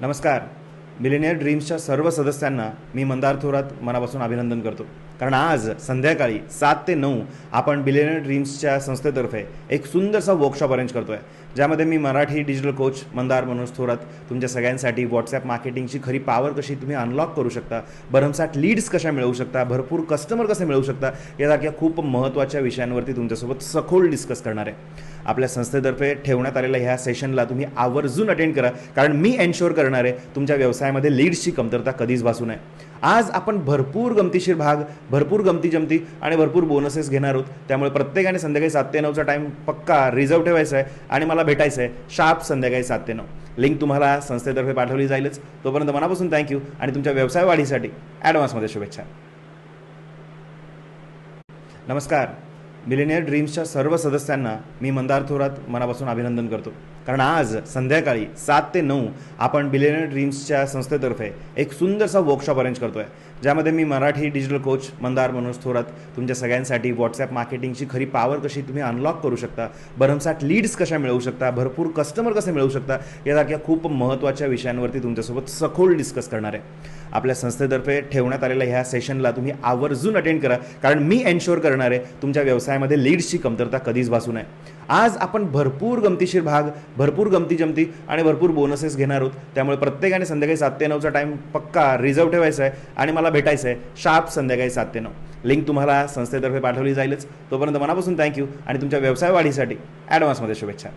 नमस्कार. मिलेनियर ड्रीम्सच्या सर्व सदस्यांना मी मंदार थोरात मनापासून अभिनंदन करतो. कारण आज संध्याकाळी 7 ते 9 आपण मिलेनियर ड्रीम्सच्या संस्थेतर्फे एक सुंदरसा वर्कशॉप अरेंज करतो आहे, ज्यामध्ये मी मराठी डिजिटल कोच मंदार मनोज थोरात तुमच्या सगळ्यांसाठी व्हॉट्सॲप मार्केटिंगची खरी पॉवर कशी तुम्ही अनलॉक करू शकता, भरमसाठ लीड्स कशा मिळवू शकता, भरपूर कस्टमर कसे मिळवू शकता, यासारख्या खूप महत्त्वाच्या विषयांवरती तुमच्यासोबत सखोल डिस्कस करणार आहे. आपल्या संस्थेतर्फे ठेवण्यात आलेल्या ह्या सेशनला तुम्ही आवर्जून अटेंड करा, कारण मी एन्श्योर करणार आहे तुमच्या व्यवसायामध्ये लीड्सची कमतरता कधीच भासू नये. आज आपण भरपूर गमतीशीर भाग, भरपूर गमती जमती आणि भरपूर बोनसेस घेणार आहोत. त्यामुळे प्रत्येकाने संध्याकाळी 7 ते 9चा टाईम पक्का रिझर्व ठेवायचा आहे आणि मला भेटायचं आहे शार्प संध्याकाळी 7 ते 9. लिंक तुम्हाला संस्थेतर्फे पाठवली जाईलच. तोपर्यंत मनापासून थँक्यू आणि तुमच्या व्यवसाय वाढीसाठी ॲडव्हान्समध्ये शुभेच्छा. नमस्कार. मिलेनियर ड्रीम्सच्या सर्व सदस्यांना मी मंदार थोरात मनापासून अभिनंदन करतो. कारण आज संध्याकाळी 7 ते 9 आपण मिलेनियर ड्रीम्सच्या संस्थेतर्फे एक सुंदरसा वर्कशॉप अरेंज करतो आहे, ज्यामध्ये मी मराठी डिजिटल कोच मंदार मनोज थोरात तुमच्या सगळ्यांसाठी व्हॉट्सॲप मार्केटिंगची खरी पॉवर कशी तुम्ही अनलॉक करू शकता, भरमसाठ लीड्स कशा मिळवू शकता, भरपूर कस्टमर कसे मिळवू शकता, यासारख्या खूप महत्त्वाच्या विषयांवरती तुमच्यासोबत सखोल डिस्कस करणार आहे. आपल्या संस्थेतर्फे ठेवण्यात आलेल्या ह्या सेशनला तुम्ही आवर्जून अटेंड करा, कारण मी एन्श्योर करणार आहे तुमच्या व्यवसायामध्ये लीड्सची कमतरता कधीच भासू नये. आज आपण भरपूर गमतीशीर भाग, भरपूर गमती जमती आणि भरपूर बोनसेस घेणार आहोत. त्यामुळे प्रत्येकाने संध्याकाळी 7 ते 9चा टाईम पक्का रिझर्व ठेवायचा आहे आणि मला भेटायचं आहे शार्प संध्याकाळी 7 ते 9. लिंक तुम्हाला संस्थेतर्फे पाठवली जाईलच. तोपर्यंत मनापासून थँक्यू आणि तुमच्या व्यवसाय वाढीसाठी ॲडव्हान्समध्ये शुभेच्छा.